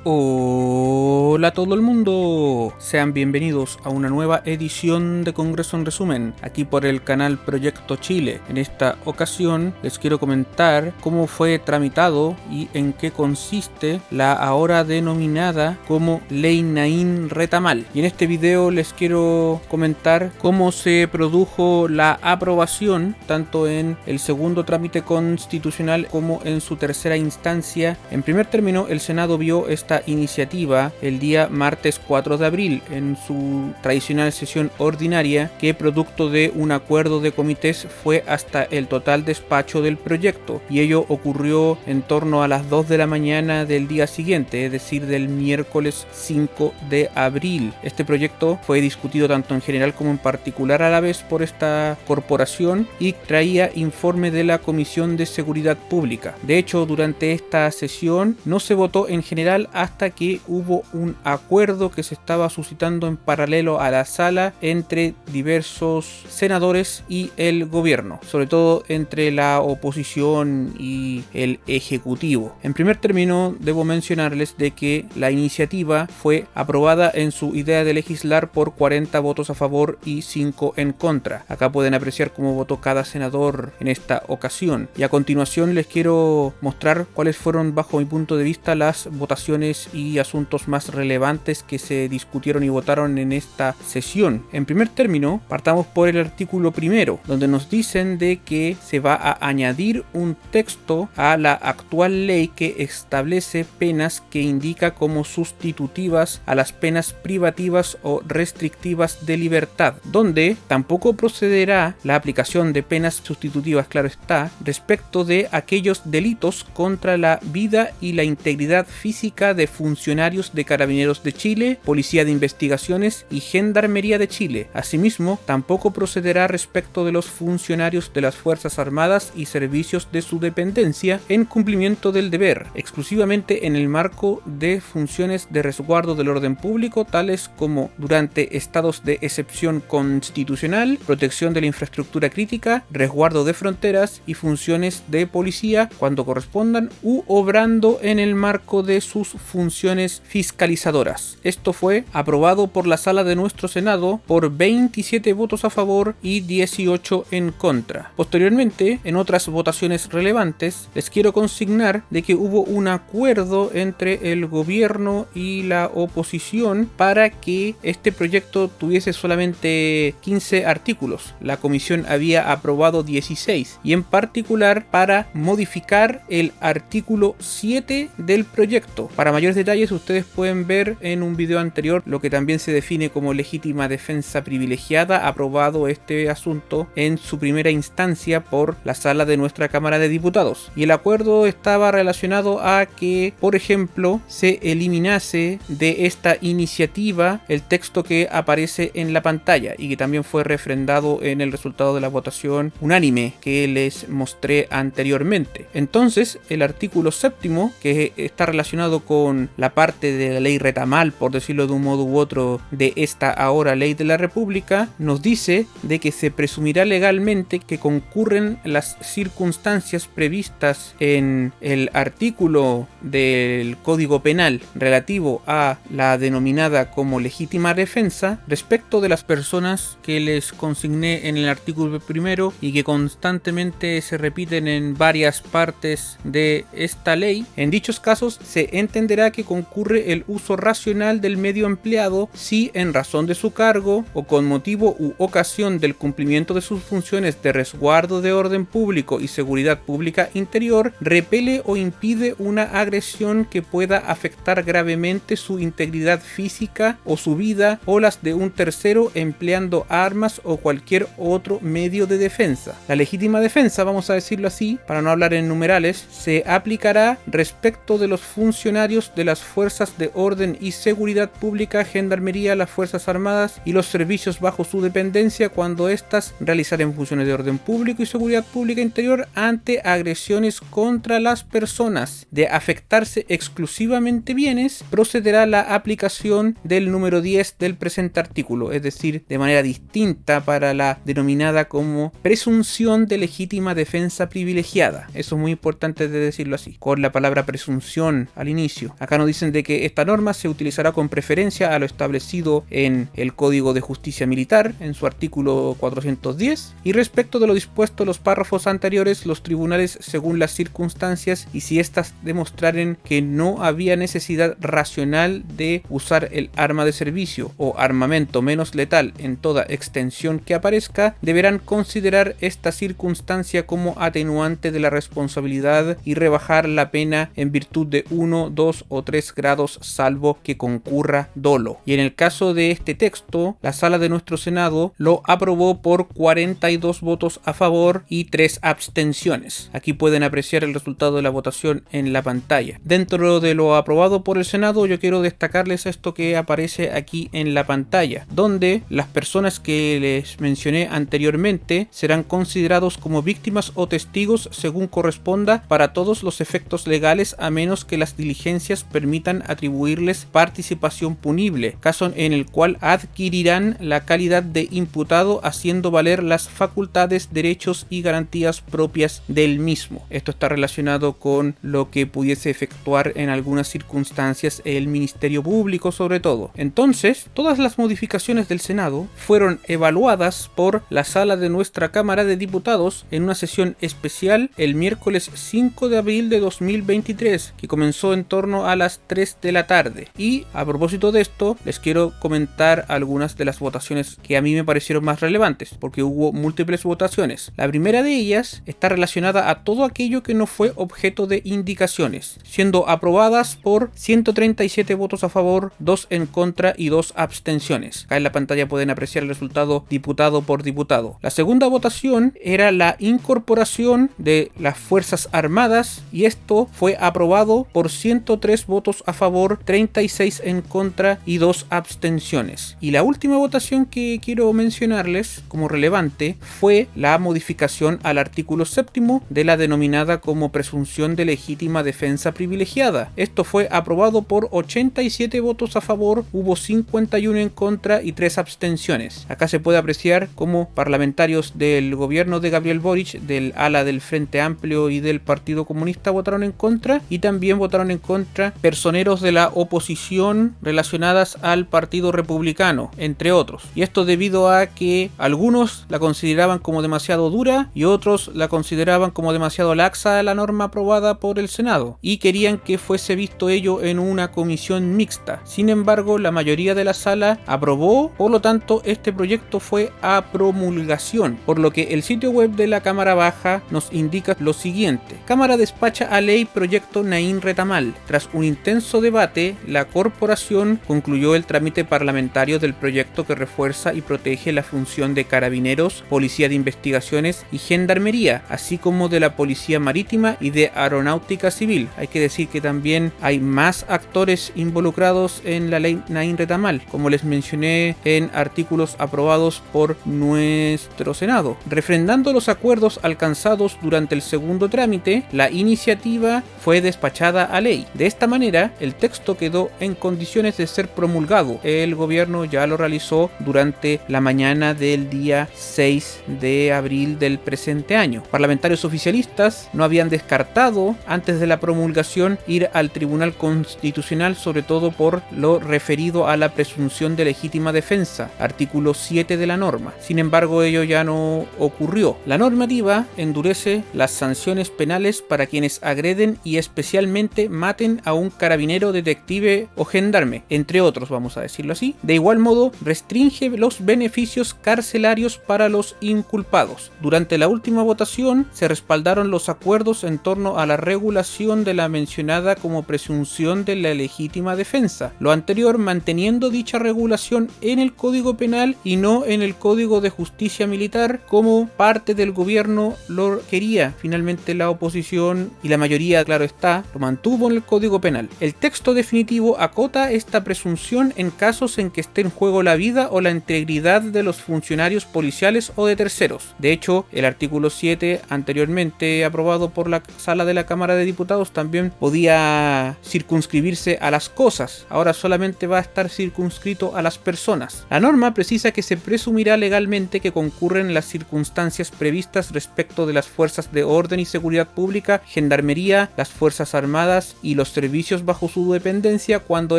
Hola a todo el mundo, sean bienvenidos a una nueva edición de Congreso en Resumen, aquí por el canal Proyecto Chile. En esta ocasión les quiero comentar cómo fue tramitado y en qué consiste la ahora denominada como Ley Naín Retamal. Y en este video les quiero comentar cómo se produjo la aprobación tanto en el segundo trámite constitucional como en su tercera instancia. En primer término, el Senado vio esta iniciativa el día martes 4 de abril en su tradicional sesión ordinaria, que producto de un acuerdo de comités fue hasta el total despacho del proyecto, y ello ocurrió en torno a las 2 de la mañana del día siguiente, es decir, del miércoles 5 de abril. Este proyecto fue discutido tanto en general como en particular a la vez por esta corporación y traía informe de la Comisión de Seguridad Pública. De hecho, durante esta sesión no se votó en general hasta que hubo un acuerdo que se estaba suscitando en paralelo a la sala entre diversos senadores y el gobierno, sobre todo entre la oposición y el ejecutivo. En primer término, debo mencionarles de que la iniciativa fue aprobada en su idea de legislar por 40 votos a favor y 5 en contra. Acá pueden apreciar cómo votó cada senador en esta ocasión. Y a continuación les quiero mostrar cuáles fueron, bajo mi punto de vista, las votaciones y asuntos más relevantes que se discutieron y votaron en esta sesión. En primer término, partamos por el artículo primero, donde nos dicen de que se va a añadir un texto a la actual ley que establece penas que indica como sustitutivas a las penas privativas o restrictivas de libertad, donde tampoco procederá la aplicación de penas sustitutivas, claro está, respecto de aquellos delitos contra la vida y la integridad física de funcionarios de Carabineros de Chile, Policía de Investigaciones y Gendarmería de Chile. Asimismo, tampoco procederá respecto de los funcionarios de las Fuerzas Armadas y servicios de su dependencia en cumplimiento del deber, exclusivamente en el marco de funciones de resguardo del orden público, tales como durante estados de excepción constitucional, protección de la infraestructura crítica, resguardo de fronteras y funciones de policía cuando correspondan, u obrando en el marco de sus funciones fiscalizadoras. Esto fue aprobado por la sala de nuestro Senado por 27 votos a favor y 18 en contra. Posteriormente, en otras votaciones relevantes, les quiero consignar de que hubo un acuerdo entre el gobierno y la oposición para que este proyecto tuviese solamente 15 artículos. La comisión había aprobado 16, y en particular para modificar el artículo 7 del proyecto. Para mayores detalles, ustedes pueden ver en un video anterior lo que también se define como legítima defensa privilegiada, aprobado este asunto en su primera instancia por la sala de nuestra Cámara de Diputados. Y el acuerdo estaba relacionado a que, por ejemplo, se eliminase de esta iniciativa el texto que aparece en la pantalla y que también fue refrendado en el resultado de la votación unánime que les mostré anteriormente. Entonces, el artículo séptimo, que está relacionado con la parte de la ley retamal, por decirlo de un modo u otro, de esta ahora ley de la República, nos dice de que se presumirá legalmente que concurren las circunstancias previstas en el artículo del Código Penal relativo a la denominada como legítima defensa respecto de las personas que les consigné en el artículo primero y que constantemente se repiten en varias partes de esta ley. En dichos casos se entenderá que concurre el uso racional del medio empleado si, en razón de su cargo o con motivo u ocasión del cumplimiento de sus funciones de resguardo de orden público y seguridad pública interior, repele o impide una agresión que pueda afectar gravemente su integridad física o su vida o las de un tercero empleando armas o cualquier otro medio de defensa. La legítima defensa, vamos a decirlo así, para no hablar en numerales, se aplicará respecto de los funcionarios de las fuerzas de orden orden y seguridad pública, Gendarmería, las Fuerzas Armadas y los servicios bajo su dependencia cuando éstas realizaren funciones de orden público y seguridad pública interior ante agresiones contra las personas. De afectarse exclusivamente bienes, procederá la aplicación del número 10 del presente artículo, es decir, de manera distinta para la denominada como presunción de legítima defensa privilegiada. Eso es muy importante de decirlo así, con la palabra presunción al inicio. Acá nos dicen de que esta norma se utilizará con preferencia a lo establecido en el Código de Justicia Militar, en su artículo 410, y respecto de lo dispuesto en los párrafos anteriores, los tribunales, según las circunstancias y si éstas demostraren que no había necesidad racional de usar el arma de servicio o armamento menos letal en toda extensión que aparezca, deberán considerar esta circunstancia como atenuante de la responsabilidad y rebajar la pena en virtud de 1, 2 o 3 grados, salvo que concurra dolo. Y en el caso de este texto, la sala de nuestro Senado lo aprobó por 42 votos a favor y 3 abstenciones. Aquí pueden apreciar el resultado de la votación en la pantalla. Dentro de lo aprobado por el Senado, yo quiero destacarles esto que aparece aquí en la pantalla, donde las personas que les mencioné anteriormente serán considerados como víctimas o testigos según corresponda para todos los efectos legales, a menos que las diligencias permitan atribuirles participación punible, caso en el cual adquirirán la calidad de imputado haciendo valer las facultades, derechos y garantías propias del mismo. Esto está relacionado con lo que pudiese efectuar en algunas circunstancias el Ministerio Público sobre todo. Entonces, todas las modificaciones del Senado fueron evaluadas por la sala de nuestra Cámara de Diputados en una sesión especial el miércoles 5 de abril de 2023, que comenzó en torno a las 3 de la tarde. Y a propósito de esto, les quiero comentar algunas de las votaciones que a mí me parecieron más relevantes, porque hubo múltiples votaciones. La primera de ellas está relacionada a todo aquello que no fue objeto de indicaciones, siendo aprobadas por 137 votos a favor, 2 en contra y 2 abstenciones. Acá en la pantalla pueden apreciar el resultado diputado por diputado. La segunda votación era la incorporación de las Fuerzas Armadas y esto fue aprobado por 103 votos a favor, 36 en contra y 2 abstenciones. Y la última votación que quiero mencionarles como relevante fue la modificación al artículo 7º de la denominada como presunción de legítima defensa privilegiada. Esto fue aprobado por 87 votos a favor, hubo 51 en contra y 3 abstenciones. Acá se puede apreciar cómo parlamentarios del gobierno de Gabriel Boric, del ala del Frente Amplio y del Partido Comunista votaron en contra, y también votaron en contra personeros de la oposición relacionadas al Partido Republicano, entre otros. Y esto debido a que algunos la consideraban como demasiado dura y otros la consideraban como demasiado laxa la norma aprobada por el Senado y querían que fuese visto ello en una comisión mixta. Sin embargo, la mayoría de la sala aprobó, por lo tanto este proyecto fue a promulgación, por lo que el sitio web de la Cámara Baja nos indica lo siguiente: Cámara despacha a ley proyecto Naín Retamal. Tras un intenso debate, la corporación concluyó el trámite parlamentario del proyecto que refuerza y protege la función de carabineros, policía de investigaciones y gendarmería, así como de la policía marítima y de aeronáutica civil. Hay que decir que también hay más actores involucrados en la ley Naín Retamal, como les mencioné en artículos aprobados por nuestro Senado. Refrendando los acuerdos alcanzados durante el segundo trámite, la iniciativa fue despachada a ley. De esta manera, el texto quedó en condiciones de ser promulgado. El gobierno ya lo realizó durante la mañana del día 6 de abril del presente año. Parlamentarios oficialistas no habían descartado antes de la promulgación ir al Tribunal Constitucional, sobre todo por lo referido a la presunción de legítima defensa, artículo 7 de la norma. Sin embargo, ello ya no ocurrió. La normativa endurece las sanciones penales para quienes agreden y especialmente maten a un carabinero, detective o gendarme, entre otros, vamos a decirlo así. De igual modo, restringe los beneficios carcelarios para los inculpados. Durante la última votación se respaldaron los acuerdos en torno a la regulación de la mencionada como presunción de la legítima defensa, lo anterior manteniendo dicha regulación en el Código Penal y no en el Código de Justicia Militar, como parte del gobierno lo quería. Finalmente la oposición y la mayoría, claro está, lo mantuvo en el Código Penal. El texto definitivo definitivo acota esta presunción en casos en que esté en juego la vida o la integridad de los funcionarios policiales o de terceros. De hecho, el artículo 7, anteriormente aprobado por la Sala de la Cámara de Diputados, también podía circunscribirse a las cosas. Ahora solamente va a estar circunscrito a las personas. La norma precisa que se presumirá legalmente que concurren las circunstancias previstas respecto de las fuerzas de orden y seguridad pública, gendarmería, las fuerzas armadas y los servicios bajo su dependencia cuando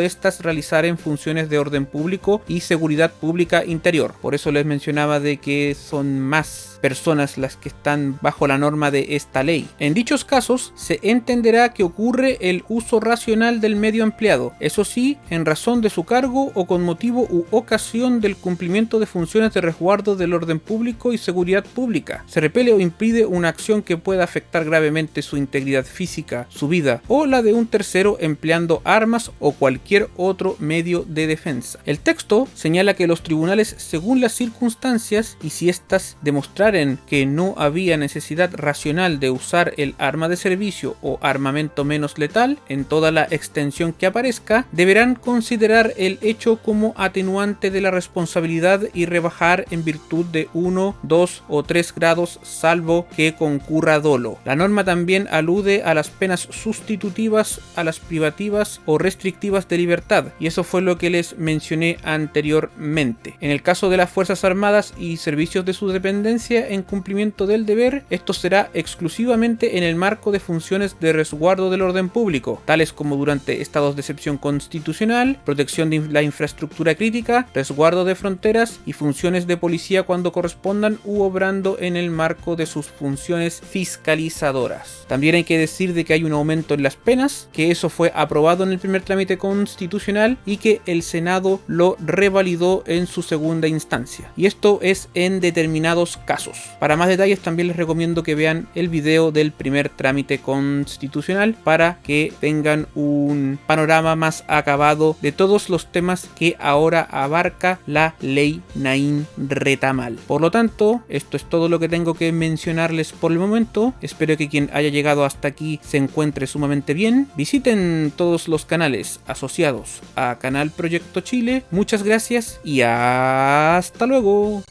éstas realizaren funciones de orden público y seguridad pública interior. Por eso les mencionaba de que son más personas las que están bajo la norma de esta ley. En dichos casos se entenderá que ocurre el uso racional del medio empleado, eso sí, en razón de su cargo o con motivo u ocasión del cumplimiento de funciones de resguardo del orden público y seguridad pública. Se repele o impide una acción que pueda afectar gravemente su integridad física, su vida o la de un tercero empleando armas o cualquier otro medio de defensa. El texto señala que los tribunales, según las circunstancias y si éstas demostraren que no había necesidad racional de usar el arma de servicio o armamento menos letal en toda la extensión que aparezca, deberán considerar el hecho como atenuante de la responsabilidad y rebajar en virtud de 1, 2 o 3 grados salvo que concurra dolo. La norma también alude a las penas sustitutivas, a las privativas o restrictivas de libertad, y eso fue lo que les mencioné anteriormente. En el caso de las Fuerzas Armadas y servicios de su dependencia, en cumplimiento del deber, esto será exclusivamente en el marco de funciones de resguardo del orden público, tales como durante estados de excepción constitucional, protección de la infraestructura crítica, resguardo de fronteras y funciones de policía cuando correspondan u obrando en el marco de sus funciones fiscalizadoras. También hay que decir de que hay un aumento en las penas, que eso fue aprobado en el primer trámite constitucional y que el Senado lo revalidó en su segunda instancia. Y esto es en determinados casos. Para más detalles también les recomiendo que vean el video del primer trámite constitucional para que tengan un panorama más acabado de todos los temas que ahora abarca la ley Naín Retamal. Por lo tanto, esto es todo lo que tengo que mencionarles por el momento. Espero que quien haya llegado hasta aquí se encuentre sumamente bien. Visiten todos los canales asociados a Canal Proyecto Chile. Muchas gracias y hasta luego.